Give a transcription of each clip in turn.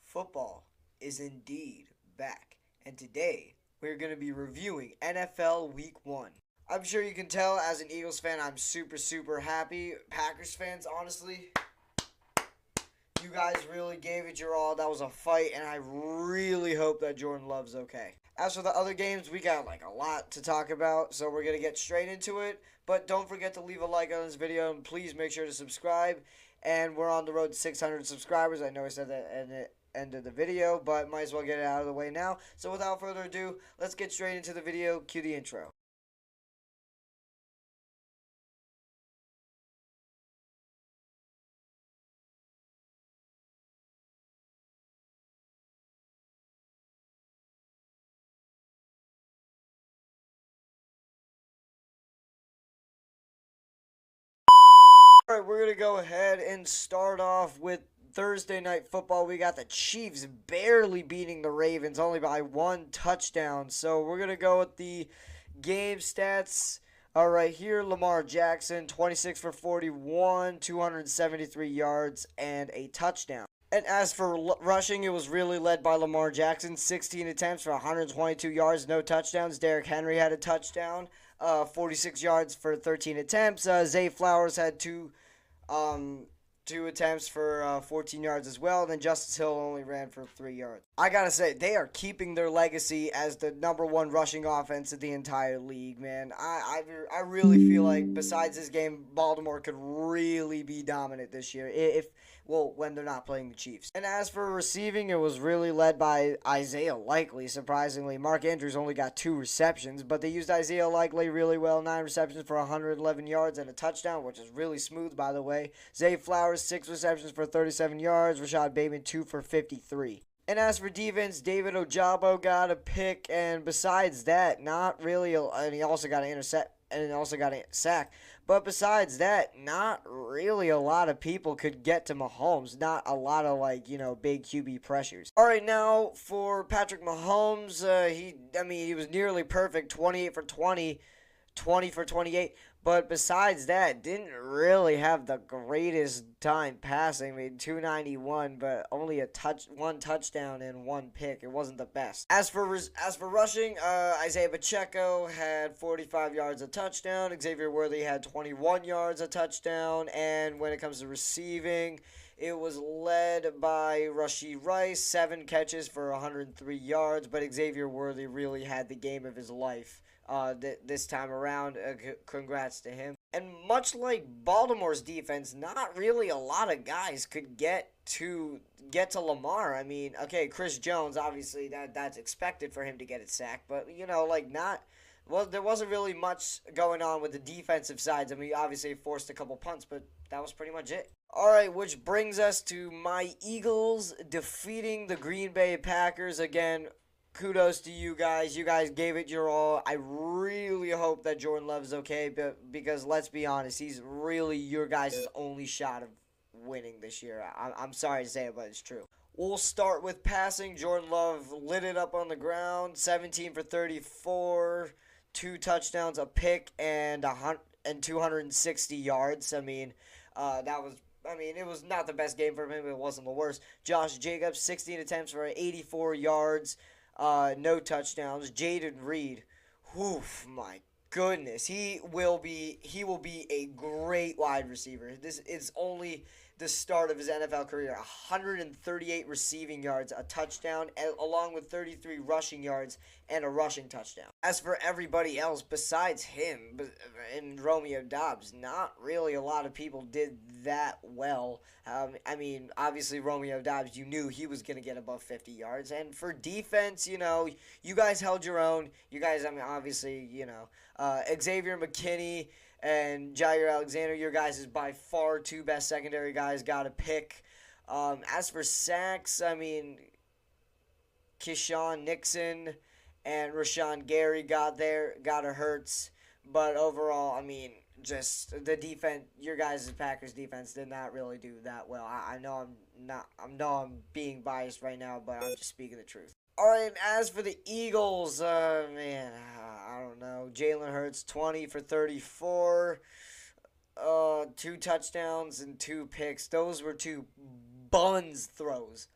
Football is indeed back, and today we're going to be reviewing NFL Week 1. I'm sure you can tell as an Eagles fan, I'm super happy. Packers fans, honestly, you guys really gave it your all. That was a fight, and I really hope that Jordan Love's okay. As for the other games, we got a lot to talk about, so we're going to get straight into it. But don't forget to leave a like on this video, and please make sure to subscribe. And we're on the road to 600 subscribers. I know I said that in the end of the video, but might as well get it out of the way now. So without further ado, let's get straight into the video. Cue the intro. Alright, we're going to go ahead and start off with Thursday Night Football. We got the Chiefs barely beating the Ravens, only by one touchdown. So we're going to go with the game stats. All right, here, Lamar Jackson, 26 for 41, 273 yards, and a touchdown. And as for rushing, it was really led by Lamar Jackson, 16 attempts for 122 yards, no touchdowns. Derrick Henry had a touchdown, 46 yards for 13 attempts. Zay Flowers had two attempts for 14 yards as well. And then Justice Hill only ran for 3 yards. I gotta say, they are keeping their legacy as the #1 rushing offense of the entire league, man. I really feel like besides this game, Baltimore could really be dominant this year when they're not playing the Chiefs. And as for receiving, it was really led by Isaiah Likely, surprisingly. Mark Andrews only got 2 receptions, but they used Isaiah Likely really well. 9 receptions for 111 yards and a touchdown, which is really smooth, by the way. Zay Flowers, 6 receptions for 37 yards. Rashad Bateman, 2 for 53. And as for defense, David Ojabo got a pick, and besides that, not really, and he also got an sack. But besides that, not really a lot of people could get to Mahomes. Not a lot of, big QB pressures. All right, now for Patrick Mahomes, he was nearly perfect, 28 for 20, 20 for 28. But besides that, didn't really have the greatest time passing. I mean, 291, but only one touchdown and 1 pick. It wasn't the best. As for rushing, Isaiah Pacheco had 45 yards a touchdown. Xavier Worthy had 21 yards a touchdown. And when it comes to receiving, it was led by Rashee Rice, 7 catches for 103 yards. But Xavier Worthy really had the game of his life this time around. Congrats to him. And much like Baltimore's defense, not really a lot of guys could get to Lamar. I mean, okay, Chris Jones, obviously that's expected for him to get a sack, but there wasn't really much going on with the defensive sides. I mean, obviously forced a couple punts, but that was pretty much it. All right, which brings us to my Eagles defeating the Green Bay Packers again. Kudos to you guys. You guys gave it your all. I really hope that Jordan Love is okay, because let's be honest, he's really your guys' only shot of winning this year. I'm sorry to say it, but it's true. We'll start with passing. Jordan Love lit it up on the ground, 17 for 34, 2 touchdowns, a pick, and 260 yards. It was not the best game for him, but it wasn't the worst. Josh Jacobs, 16 attempts for 84 yards. No touchdowns. Jaden Reed, my goodness, he will be a great wide receiver. This is only the start of his NFL career. 138 receiving yards, a touchdown, along with 33 rushing yards and a rushing touchdown. As for everybody else besides him and Romeo Doubs, not really a lot of people did that well. Obviously Romeo Doubs, you knew he was going to get above 50 yards. And for defense, you guys held your own. You guys, obviously, Xavier McKinney and Jair Alexander, your guys is by far 2 best secondary guys, got a pick. As for sacks, Keyshawn Nixon and Rashawn Gary got a Hurts. But overall, just the defense, your guys' Packers defense did not really do that well. I know I'm being biased right now, but I'm just speaking the truth. All right, as for the Eagles, I don't know. Jalen Hurts, 20 for 34, 2 touchdowns and 2 picks. Those were 2 buns throws.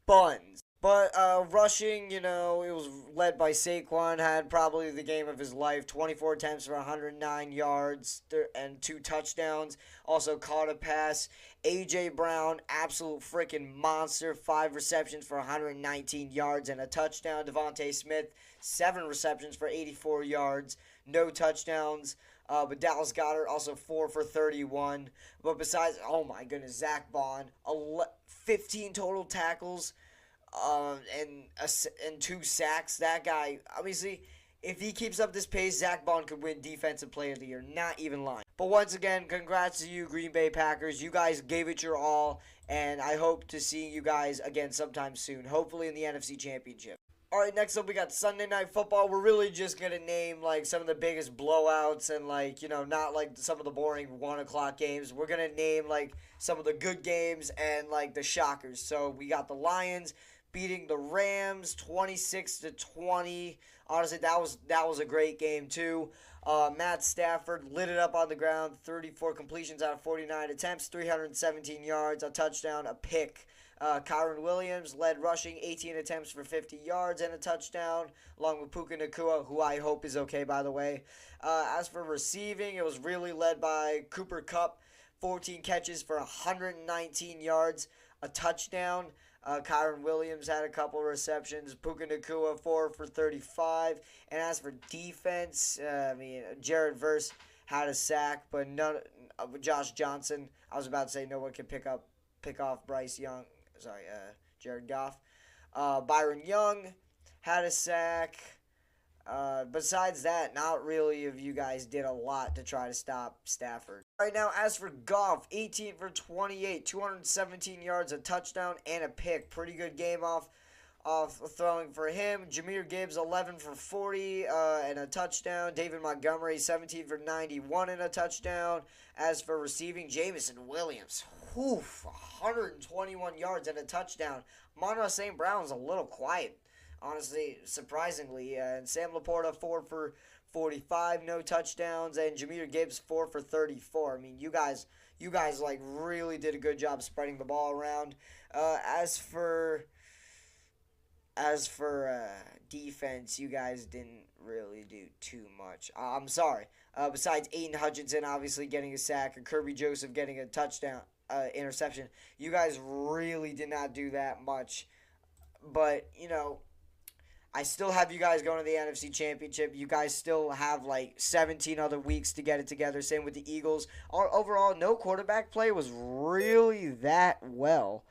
buns. But rushing, it was led by Saquon, had probably the game of his life. 24 attempts for 109 yards and 2 touchdowns. Also caught a pass. A.J. Brown, absolute freaking monster. 5 receptions for 119 yards and a touchdown. Devontae Smith, 7 receptions for 84 yards. No touchdowns. But Dallas Goedert also 4 for 31. But besides, oh my goodness, Zach Bond, 15 total tackles, and 2 sacks. That guy, obviously, if he keeps up this pace, Zach Bond could win Defensive Player of the Year. Not even lying. But once again, congrats to you, Green Bay Packers. You guys gave it your all, and I hope to see you guys again sometime soon. Hopefully in the NFC Championship. All right, next up we got Sunday Night Football. We're really just going to name, some of the biggest blowouts and, not, some of the boring 1 o'clock games. We're going to name, some of the good games and, the shockers. So we got the Lions beating the Rams 26-20. Honestly, that was a great game, too. Matt Stafford lit it up on the ground. 34 completions out of 49 attempts, 317 yards, a touchdown, a pick. Kyron Williams led rushing, 18 attempts for 50 yards and a touchdown, along with Puka Nacua, who I hope is okay, by the way. As for receiving, it was really led by Cooper Kupp, 14 catches for 119 yards, a touchdown. Kyron Williams had a couple receptions. Puka Nacua, 4 for 35. And as for defense, Jared Verse had a sack, but none. Josh Johnson, I was about to say no one can pick off Bryce Young. Jared Goff. Byron Young had a sack. Besides that, not really of you guys did a lot to try to stop Stafford. Right now, as for Goff, 18 for 28, 217 yards, a touchdown, and a pick. Pretty good game off throwing for him. Jahmyr Gibbs, 11 for 40 and a touchdown. David Montgomery, 17 for 91 and a touchdown. As for receiving, Jamison Williams, 121 yards and a touchdown. Amon-Ra St. Brown's a little quiet, honestly, surprisingly. And Sam Laporta, 4 for 45, no touchdowns. And Jahmyr Gibbs, 4 for 34. I mean, you guys really did a good job spreading the ball around. As for defense, you guys didn't really do too much. I'm sorry. Besides Aiden Hutchinson obviously getting a sack and Kirby Joseph getting a touchdown interception, you guys really did not do that much. But, I still have you guys going to the NFC Championship. You guys still have 17 other weeks to get it together. Same with the Eagles. Overall, no quarterback play was really that well,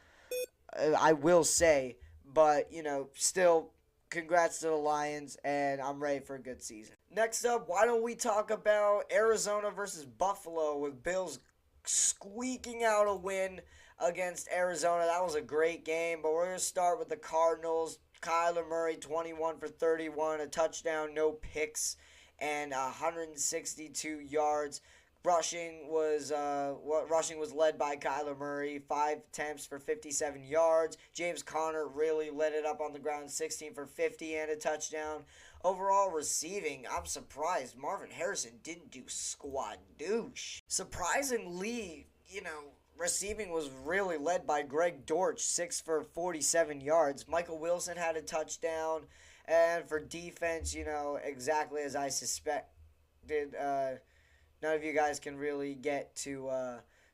I will say. But, still, congrats to the Lions, and I'm ready for a good season. Next up, why don't we talk about Arizona versus Buffalo, with Bills squeaking out a win against Arizona. That was a great game, but we're going to start with the Cardinals. Kyler Murray, 21 for 31, a touchdown, no picks, and 162 yards. Rushing was led by Kyler Murray, 5 attempts for 57 yards. James Conner really lit it up on the ground, 16 for 50 and a touchdown. Overall receiving, I'm surprised Marvin Harrison didn't do squad douche. Surprisingly, receiving was really led by Greg Dortch, 6 for 47 yards. Michael Wilson had a touchdown. And for defense, exactly as I suspected, none of you guys can really get to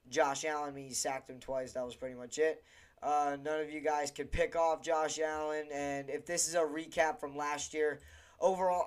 Josh Allen. He sacked him twice. That was pretty much it. None of you guys can pick off Josh Allen. And if this is a recap from last year, overall,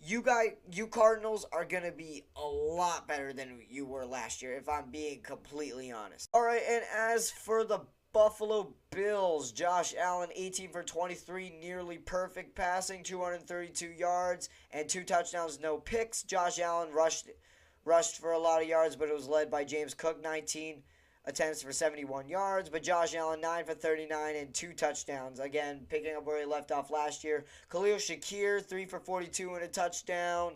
you Cardinals are going to be a lot better than you were last year, if I'm being completely honest. All right, and as for the Buffalo Bills, Josh Allen, 18 for 23, nearly perfect passing, 232 yards, and 2 touchdowns, no picks. Josh Allen rushed for a lot of yards, but it was led by James Cook, 19 attempts for 71 yards. But Josh Allen, 9 for 39 and 2 touchdowns. Again, picking up where he left off last year. Khalil Shakir, 3 for 42 and a touchdown.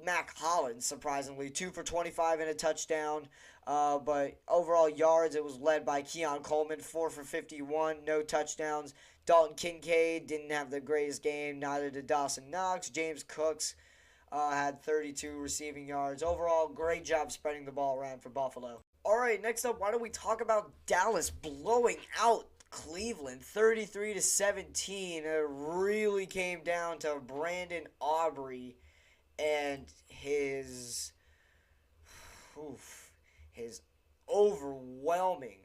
Mac Hollins, surprisingly, 2 for 25 and a touchdown. But overall yards, it was led by Keon Coleman, 4 for 51, no touchdowns. Dalton Kincaid didn't have the greatest game, neither did Dawson Knox. James Cooks had 32 receiving yards. Overall, great job spreading the ball around for Buffalo. All right, next up, why don't we talk about Dallas blowing out Cleveland 33-17. It really came down to Brandon Aubrey and oof, his overwhelming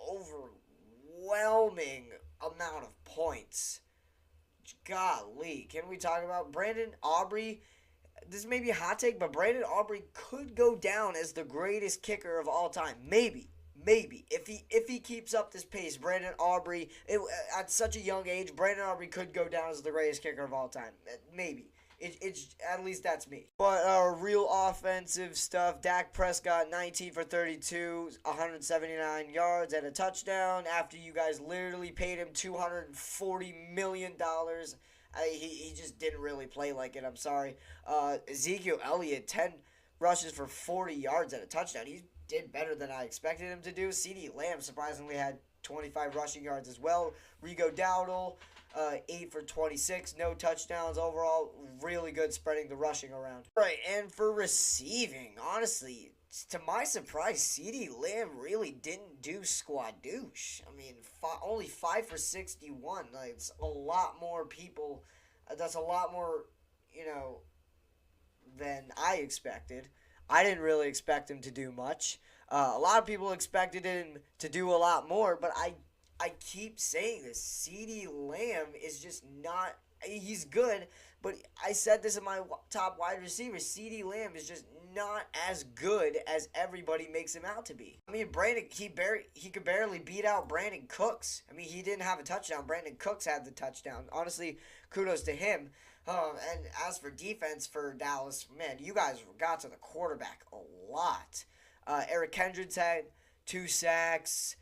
overwhelming amount of points. Golly, can we talk about Brandon Aubrey? This may be a hot take, but Brandon Aubrey could go down as the greatest kicker of all time. Maybe if he keeps up this pace, Brandon Aubrey at such a young age, Brandon Aubrey could go down as the greatest kicker of all time. Maybe. It's at least that's me. But real offensive stuff. Dak Prescott, 19 for 32, 179 yards and a touchdown. After you guys literally paid him $240 million. He just didn't really play like it. I'm sorry. Ezekiel Elliott, 10 rushes for 40 yards and a touchdown. He did better than I expected him to do. CeeDee Lamb surprisingly had 25 rushing yards as well. Rico Dowdle, 8 for 26, no touchdowns overall. Really good spreading the rushing around. Right, and for receiving, honestly, to my surprise, CeeDee Lamb really didn't do squadouche. I mean, only 5 for 61. Like, it's a lot more people. That's a lot more, than I expected. I didn't really expect him to do much. A lot of people expected him to do a lot more, but I keep saying this. CeeDee Lamb is just not. He's good, but I said this in my top wide receiver. CeeDee Lamb is just not as good as everybody makes him out to be. I mean, he could barely beat out Brandon Cooks. I mean, he didn't have a touchdown. Brandon Cooks had the touchdown. Honestly, kudos to him. And as for defense for Dallas, man, you guys got to the quarterback a lot. Eric Kendricks had 2 sacks.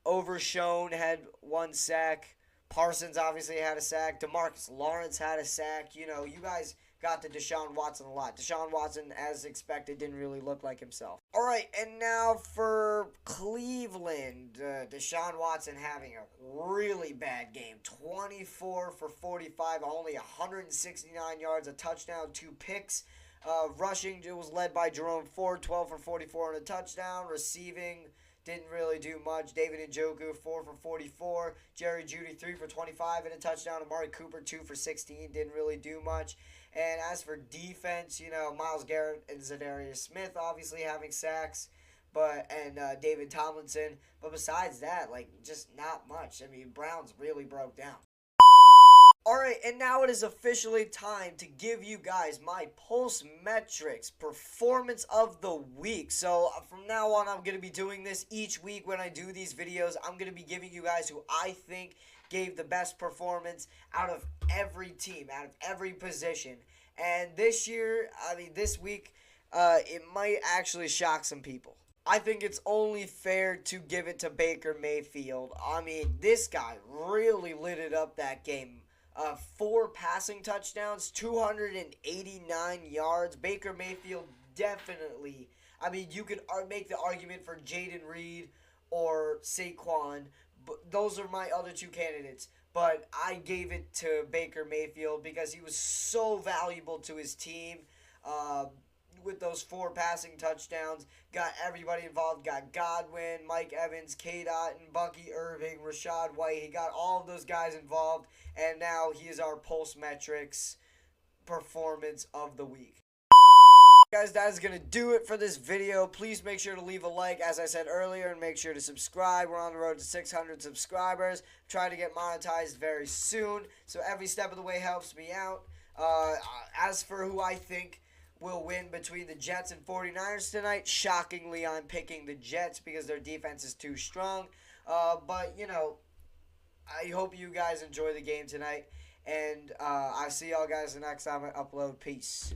Overshown had 1 sack. Parsons obviously had a sack. DeMarcus Lawrence had a sack. You guys got to Deshaun Watson a lot. Deshaun Watson, as expected, didn't really look like himself. All right, and now for Cleveland. Deshaun Watson having a really bad game. 24 for 45, only 169 yards, a touchdown, 2 picks. Rushing, it was led by Jerome Ford, 12 for 44 and a touchdown. Receiving, didn't really do much. David Njoku, 4 for 44. Jerry Jeudy, 3 for 25 and a touchdown. Amari Cooper, 2 for 16. Didn't really do much. And as for defense, Myles Garrett and Zadarius Smith obviously having sacks, and David Tomlinson. But besides that, just not much. I mean, Browns really broke down. Alright, and now it is officially time to give you guys my Pulse Metrics Performance of the Week. So from now on, I'm going to be doing this each week when I do these videos. I'm going to be giving you guys who I think gave the best performance out of every team, out of every position. And this week, it might actually shock some people. I think it's only fair to give it to Baker Mayfield. I mean, this guy really lit it up that game. 4 passing touchdowns, 289 yards. Baker Mayfield definitely. I mean, you could make the argument for Jaden Reed or Saquon. But those are my other 2 candidates. But I gave it to Baker Mayfield because he was so valuable to his team. With those 4 passing touchdowns, got everybody involved. Got Godwin, Mike Evans, K-Dot, and Bucky Irving, Rashad White. He got all of those guys involved, and now he is our Pulse Metrics Performance of the Week. Guys, that is going to do it for this video. Please make sure to leave a like, as I said earlier, and make sure to subscribe. We're on the road to 600 subscribers. Trying to get monetized very soon, so every step of the way helps me out. As for who I think will win between the Jets and 49ers tonight, shockingly, I'm picking the Jets because their defense is too strong. But, I hope you guys enjoy the game tonight. And I'll see y'all guys the next time I upload. Peace.